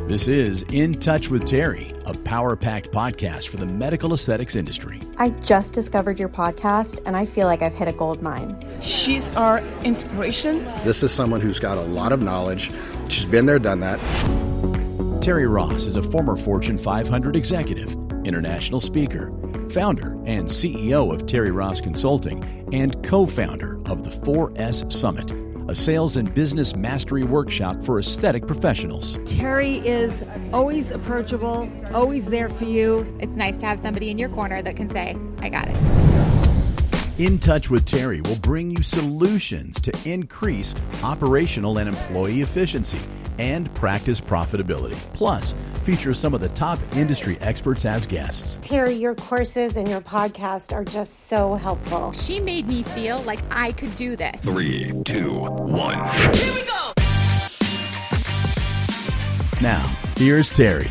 This is In Touch with Terri, a power-packed podcast for the medical aesthetics industry. I just discovered your podcast, and I feel like I've hit a gold mine. She's our inspiration. This is someone who's got a lot of knowledge. She's been there, done that. Terri Ross is a former Fortune 500 executive, international speaker, founder and CEO of Terri Ross Consulting, and co-founder of the 4S Summit, a sales and business mastery workshop for aesthetic professionals. Terri is always approachable, always there for you. It's nice to have somebody in your corner that can say, I got it. In Touch with Terri will bring you solutions to increase operational and employee efficiency and practice profitability. Plus, feature some of the top industry experts as guests. Terri, your courses and your podcast are just so helpful. She made me feel like I could do this. 3, 2, 1. Here we go! Now, here's Terri.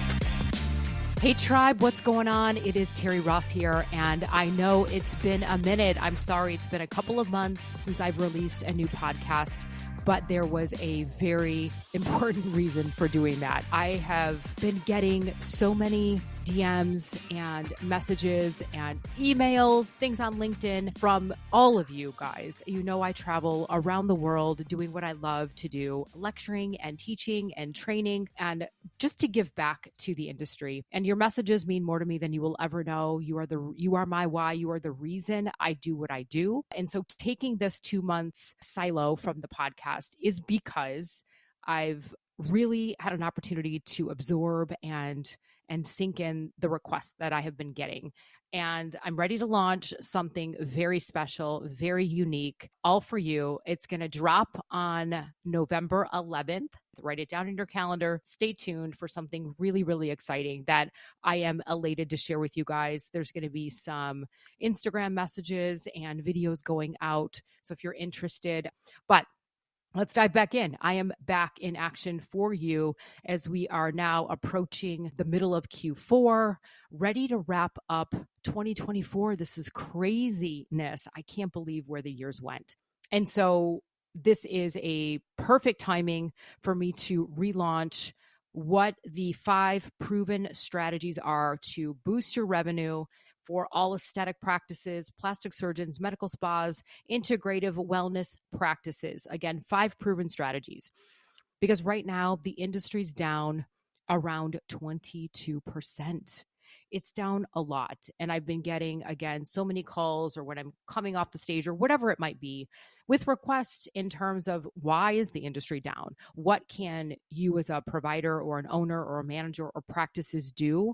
Hey tribe, what's going on? It is Terri Ross here, and I know it's been a minute. I'm sorry, it's been a couple of months since I've released a new podcast, but there was a very important reason for doing that. I have been getting so many DMs and messages and emails, things on LinkedIn from all of you guys. You know, I travel around the world doing what I love to do, lecturing and teaching and training, and just to give back to the industry. And your messages mean more to me than you will ever know. You are my why. You are the reason I do what I do. And so taking this 2 months silo from the podcast is because I've really had an opportunity to absorb and sink in the requests that I have been getting. And I'm ready to launch something very special, very unique, all for you. It's going to drop on November 11th. Write it down in your calendar. Stay tuned for something really, really exciting that I am elated to share with you guys. There's going to be some Instagram messages and videos going out. So if you're interested, but let's dive back in. I am back in action for you as we are now approaching the middle of Q4, ready to wrap up 2024. This is craziness. I can't believe where the years went. And so this is a perfect timing for me to relaunch what the 5 proven strategies are to boost your revenue for all aesthetic practices, plastic surgeons, medical spas, integrative wellness practices. Again, 5 proven strategies. Because right now, the industry's down around 22%. It's down a lot. And I've been getting, again, so many calls, or when I'm coming off the stage or whatever it might be, with requests in terms of why is the industry down? What can you as a provider or an owner or a manager or practices do?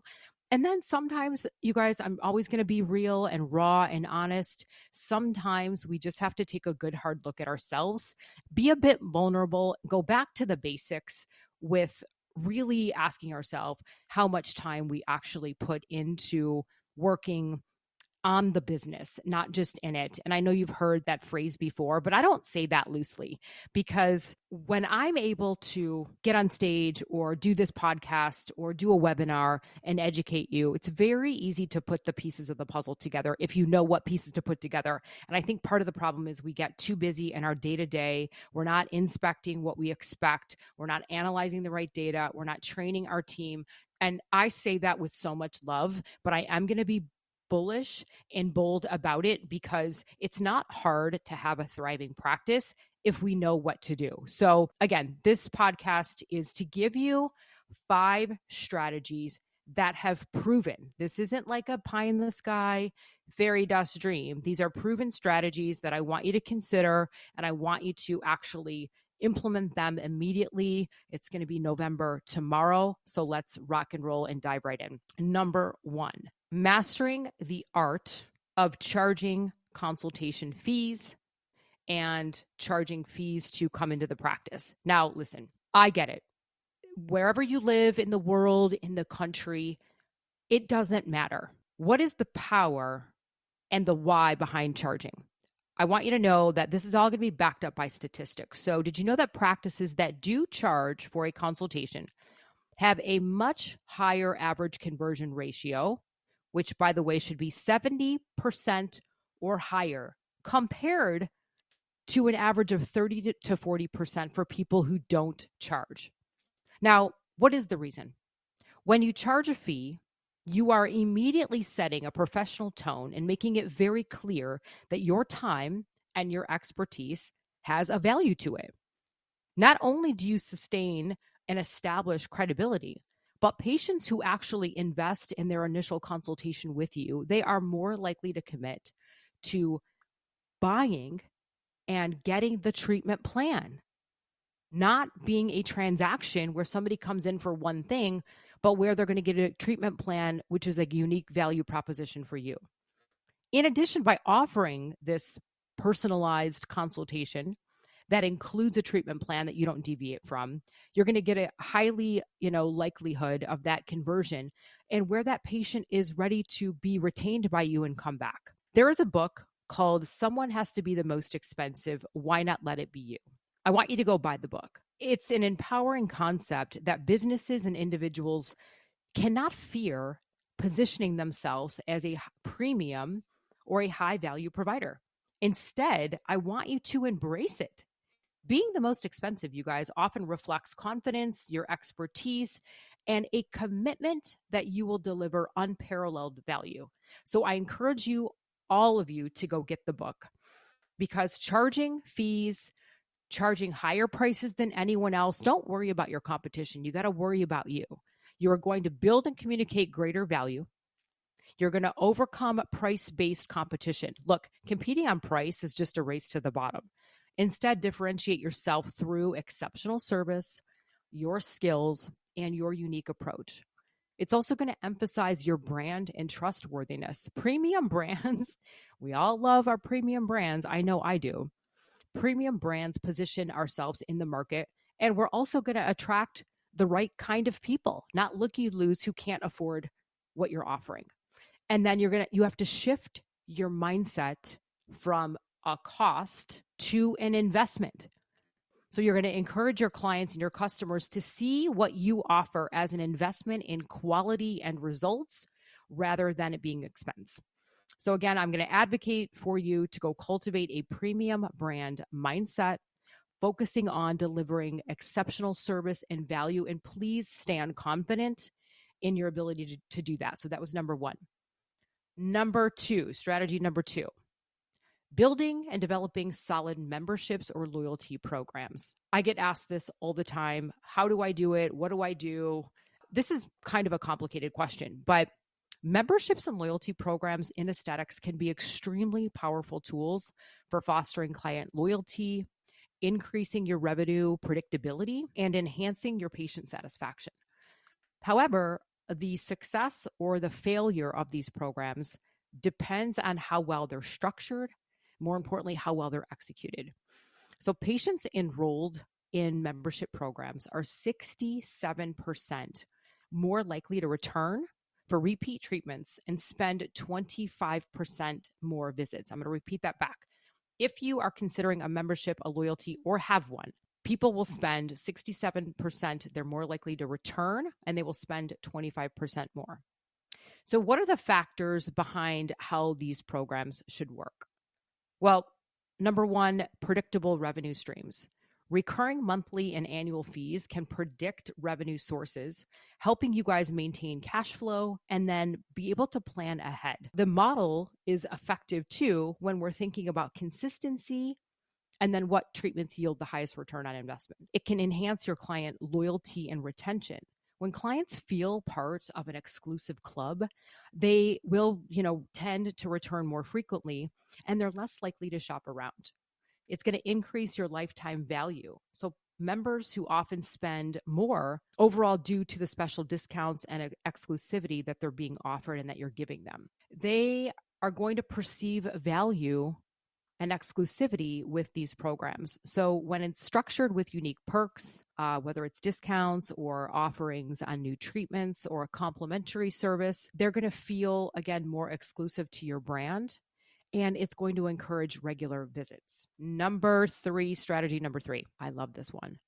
And then sometimes, you guys, I'm always going to be real and raw and honest. Sometimes we just have to take a good hard look at ourselves, be a bit vulnerable, go back to the basics with really asking ourselves how much time we actually put into working on the business, not just in it. And I know you've heard that phrase before, but I don't say that loosely, because when I'm able to get on stage or do this podcast or do a webinar and educate you, it's very easy to put the pieces of the puzzle together if you know what pieces to put together. And I think part of the problem is we get too busy in our day-to-day. We're not inspecting what we expect. We're not analyzing the right data. We're not training our team. And I say that with so much love, but I am going to be bullish and bold about it, because it's not hard to have a thriving practice if we know what to do. So again, this podcast is to give you 5 strategies that have proven. This isn't like a pie in the sky fairy dust dream. These are proven strategies that I want you to consider, and I want you to actually implement them immediately. It's going to be November tomorrow. So let's rock and roll and dive right in. Number 1, mastering the art of charging consultation fees and charging fees to come into the practice. Now, listen, I get it. Wherever you live in the world, in the country, it doesn't matter. What is the power and the why behind charging? I want you to know that this is all going to be backed up by statistics. So did you know that practices that do charge for a consultation have a much higher average conversion ratio, which, by the way, should be 70% or higher, compared to an average of 30 to 40% for people who don't charge? Now, What is the reason? When you charge a fee, you are immediately setting a professional tone and making it very clear that your time and your expertise has a value to it. Not only do you sustain and establish credibility, but patients who actually invest in their initial consultation with you, they are more likely to commit to buying and getting the treatment plan, not being a transaction where somebody comes in for one thing, but where they're going to get a treatment plan, which is a unique value proposition for you. In addition, by offering this personalized consultation that includes a treatment plan that you don't deviate from, you're going to get a highly, likelihood of that conversion and where that patient is ready to be retained by you and come back. There is a book called Someone Has to Be the Most Expensive. Why Not Let It Be You? I want you to go buy the book. It's an empowering concept that businesses and individuals cannot fear positioning themselves as a premium or a high value provider. Instead, I want you to embrace it. Being the most expensive, you guys, often reflects confidence, your expertise, and a commitment that you will deliver unparalleled value. So I encourage you, all of you, to go get the book, because charging fees, charging higher prices than anyone else, don't worry about your competition. You got to worry about you. You are going to build and communicate greater value. You're going to overcome price-based competition. Look, competing on price is just a race to the bottom. Instead, differentiate yourself through exceptional service, your skills, and your unique approach. It's also going to emphasize your brand and trustworthiness. Premium brands, we all love our premium brands. I know I do. Premium brands position ourselves in the market, and we're also going to attract the right kind of people, not looky-loos who can't afford what you're offering. And then you have to shift your mindset from a cost to an investment. So you're going to encourage your clients and your customers to see what you offer as an investment in quality and results rather than it being expense. So again, I'm going to advocate for you to go cultivate a premium brand mindset, focusing on delivering exceptional service and value. And please stand confident in your ability to do that. So that was number one. Strategy number two, building and developing solid memberships or loyalty programs. I get asked this all the time. How do I do it? What do I do? This is kind of a complicated question, but memberships and loyalty programs in aesthetics can be extremely powerful tools for fostering client loyalty, increasing your revenue predictability, and enhancing your patient satisfaction. However, the success or the failure of these programs depends on how well they're structured, more importantly, how well they're executed. So patients enrolled in membership programs are 67% more likely to return for repeat treatments and spend 25% more visits. I'm going to repeat that back. If you are considering a membership, a loyalty, or have one, people will spend 67%. They're more likely to return, and they will spend 25% more. So what are the factors behind how these programs should work? Well, number one, predictable revenue streams. Recurring monthly and annual fees can predict revenue sources, helping you guys maintain cash flow and then be able to plan ahead. The model is effective too when we're thinking about consistency and then what treatments yield the highest return on investment. It can enhance your client loyalty and retention. When clients feel part of an exclusive club, they will, tend to return more frequently, and they're less likely to shop around. It's going to increase your lifetime value. So members who often spend more overall due to the special discounts and exclusivity that they're being offered and that you're giving them, they are going to perceive value and exclusivity with these programs. So when it's structured with unique perks, whether it's discounts or offerings on new treatments or a complimentary service, they're going to feel, again, more exclusive to your brand, and it's going to encourage regular visits. Strategy number three. I love this one.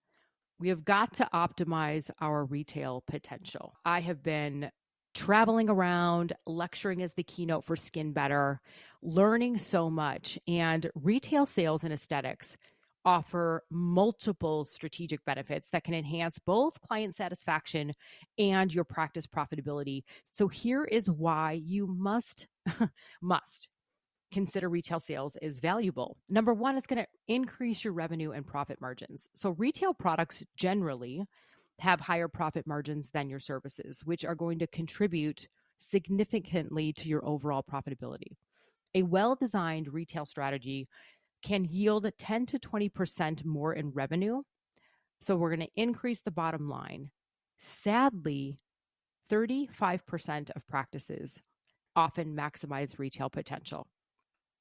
We have got to optimize our retail potential. I have been traveling around, lecturing as the keynote for Skin Better, learning so much. And retail sales in aesthetics offer multiple strategic benefits that can enhance both client satisfaction and your practice profitability. So here is why you must consider retail sales is valuable. Number one, it's going to increase your revenue and profit margins. So retail products generally have higher profit margins than your services, which are going to contribute significantly to your overall profitability. A well-designed retail strategy can yield 10 to 20% more in revenue. So we're going to increase the bottom line. Sadly, 35% of practices often maximize retail potential.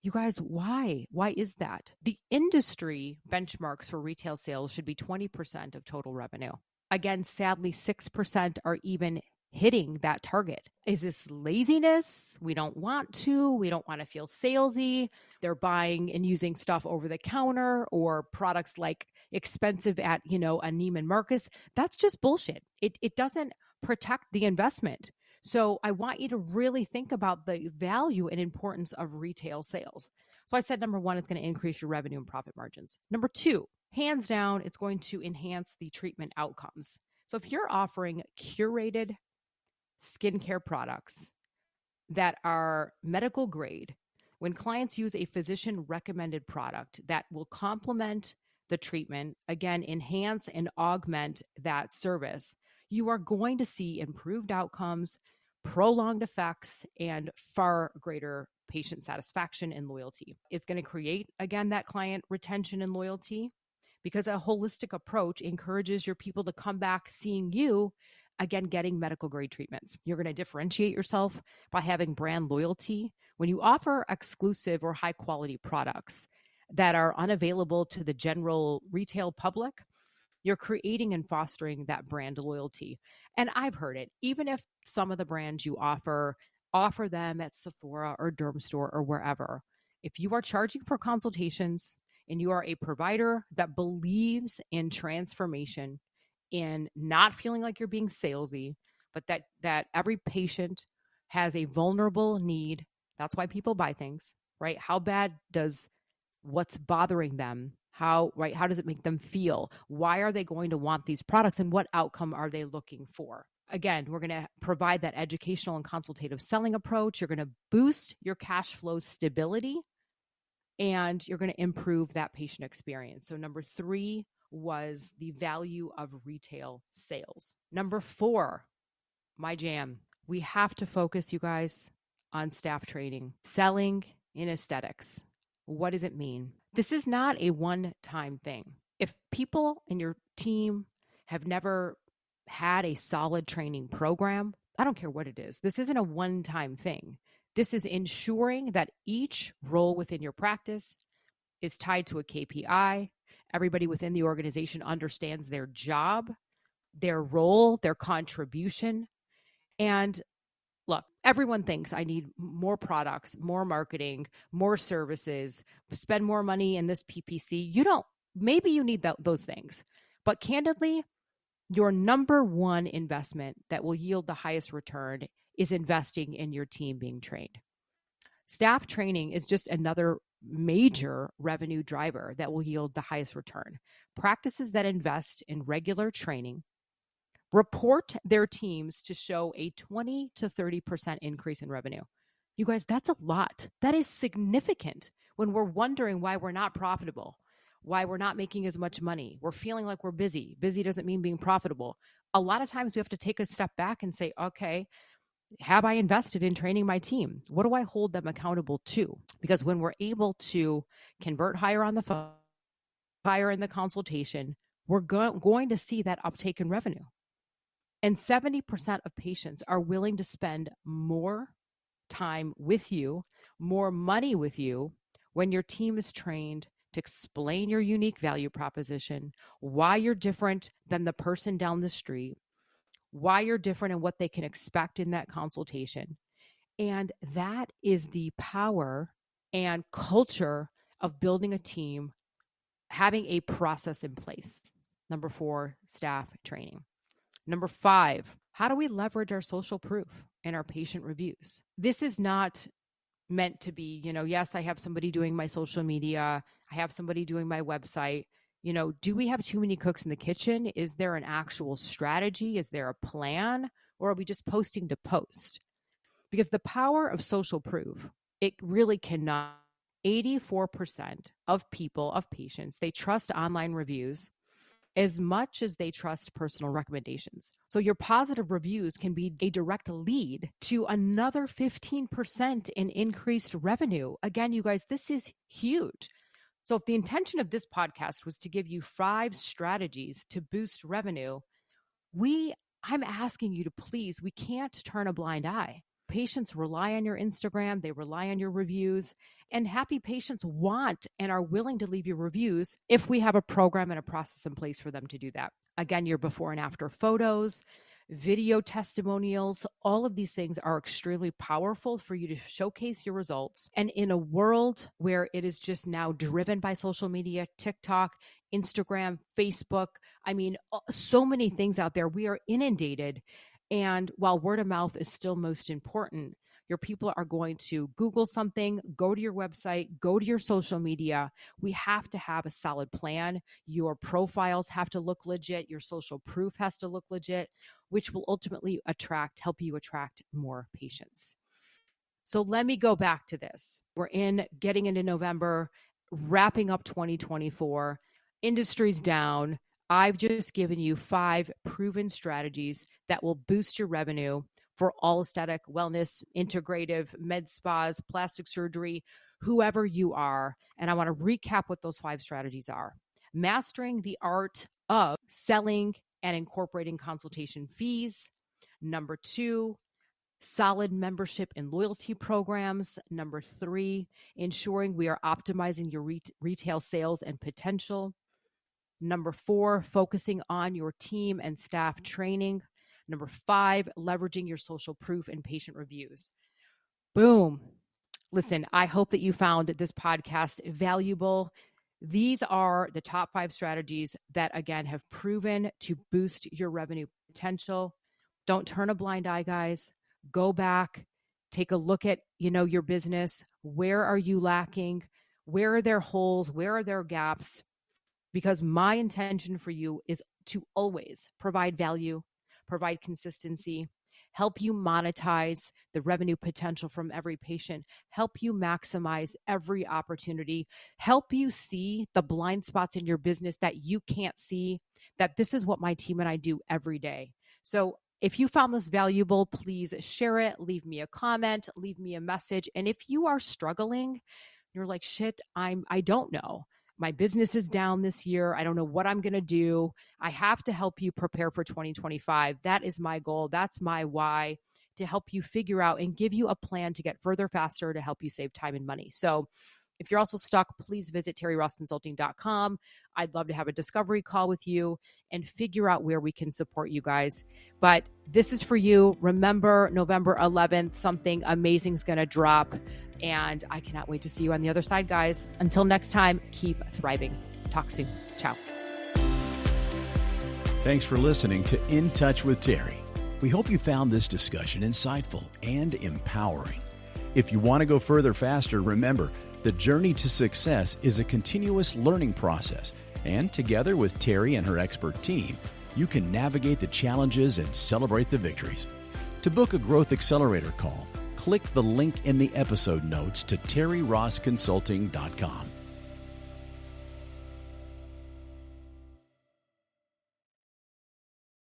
You guys, why? Why is that? The industry benchmarks for retail sales should be 20% of total revenue. Again, sadly, 6% are even hitting that target. Is this laziness? We don't want to. We don't want to feel salesy. They're buying and using stuff over the counter or products like expensive at, a Neiman Marcus. That's just bullshit. It doesn't protect the investment. So I want you to really think about the value and importance of retail sales. So I said, number one, it's going to increase your revenue and profit margins. Number two, hands down, it's going to enhance the treatment outcomes. So if you're offering curated skincare products that are medical grade, when clients use a physician recommended product that will complement the treatment, again, enhance and augment that service, you are going to see improved outcomes, prolonged effects, and far greater patient satisfaction and loyalty. It's going to create, again, that client retention and loyalty because a holistic approach encourages your people to come back seeing you, again, getting medical grade treatments. You're going to differentiate yourself by having brand loyalty. When you offer exclusive or high quality products that are unavailable to the general retail public, you're creating and fostering that brand loyalty. And I've heard it, even if some of the brands you offer them at Sephora or Dermstore or wherever, if you are charging for consultations and you are a provider that believes in transformation, in not feeling like you're being salesy, but that every patient has a vulnerable need. That's why people buy things, right? How bad does what's bothering them? How does it make them feel? Why are they going to want these products and what outcome are they looking for? Again, we're going to provide that educational and consultative selling approach. You're going to boost your cash flow stability and you're going to improve that patient experience. So number three was the value of retail sales. Number four, my jam. We have to focus, you guys, on staff training, selling in aesthetics. What does it mean? This is not a one-time thing. If people in your team have never had a solid training program, I don't care what it is. This isn't a one-time thing. This is ensuring that each role within your practice is tied to a KPI. Everybody within the organization understands their job, their role, their contribution. And look, everyone thinks I need more products, more marketing, more services, spend more money in this PPC. You don't. Maybe you need those things. But candidly, your number one investment that will yield the highest return is investing in your team being trained. Staff training is just another major revenue driver that will yield the highest return. Practices that invest in regular training report their teams to show a 20 to 30% increase in revenue. You guys, that's a lot. That is significant when we're wondering why we're not profitable, why we're not making as much money. We're feeling like we're busy. Busy doesn't mean being profitable. A lot of times we have to take a step back and say, okay, have I invested in training my team? What do I hold them accountable to? Because when we're able to convert higher on the phone, higher in the consultation, we're going to see that uptake in revenue. And 70% of patients are willing to spend more time with you, more money with you when your team is trained to explain your unique value proposition, why you're different than the person down the street, why you're different and what they can expect in that consultation. And that is the power and culture of building a team, having a process in place. Number 4, staff training. Number 5, how do we leverage our social proof and our patient reviews? This is not meant to be, yes, I have somebody doing my social media. I have somebody doing my website. Do we have too many cooks in the kitchen? Is there an actual strategy? Is there a plan? Or are we just posting to post? Because the power of social proof, it really cannot. 84% of patients, they trust online reviews as much as they trust personal recommendations. So your positive reviews can be a direct lead to another 15% in increased revenue. Again, you guys, this is huge. So if the intention of this podcast was to give you 5 strategies to boost revenue, I'm asking you to please, we can't turn a blind eye. Patients rely on your Instagram, they rely on your reviews, and happy patients want and are willing to leave you reviews if we have a program and a process in place for them to do that. Again, your before and after photos, video testimonials, all of these things are extremely powerful for you to showcase your results. And in a world where it is just now driven by social media, TikTok, Instagram, Facebook, so many things out there, we are inundated. And while word of mouth is still most important, your people are going to Google something, go to your website, go to your social media. We have to have a solid plan. Your profiles have to look legit. Your social proof has to look legit, which will ultimately help you attract more patients. So let me go back to this. We're getting into November, wrapping up 2024. Industry's down. I've just given you 5 proven strategies that will boost your revenue for all aesthetic, wellness, integrative, med spas, plastic surgery, whoever you are. And I want to recap what those 5 strategies are. Mastering the art of selling and incorporating consultation fees. Number 2, solid membership and loyalty programs. Number 3, ensuring we are optimizing your retail sales and potential. Number 4, focusing on your team and staff training. Number 5, leveraging your social proof and patient reviews. Boom. Listen, I hope that you found this podcast valuable. These are the top 5 strategies that, again, have proven to boost your revenue potential. Don't turn a blind eye, guys. Go back, take a look at, your business. Where are you lacking? Where are there holes? Where are there gaps? Because my intention for you is to always provide value, provide consistency, help you monetize the revenue potential from every patient, help you maximize every opportunity, help you see the blind spots in your business that you can't see, that this is what my team and I do every day. So if you found this valuable, please share it, leave me a comment, leave me a message. And if you are struggling, you're like, shit, I don't know. My business is down this year. I don't know what I'm going to do. I have to help you prepare for 2025. That is my goal. That's my why, to help you figure out and give you a plan to get further faster to help you save time and money. So if you're also stuck, please visit terrirossconsulting.com. I'd love to have a discovery call with you and figure out where we can support you guys. But this is for you. Remember, November 11th, something amazing is going to drop. And I cannot wait to see you on the other side, guys. Until next time, keep thriving. Talk soon. Ciao. Thanks for listening to In Touch with Terri. We hope you found this discussion insightful and empowering. If you want to go further faster, remember, the journey to success is a continuous learning process. And together with Terri and her expert team, you can navigate the challenges and celebrate the victories. To book a Growth Accelerator call, click the link in the episode notes to terrirossconsulting.com.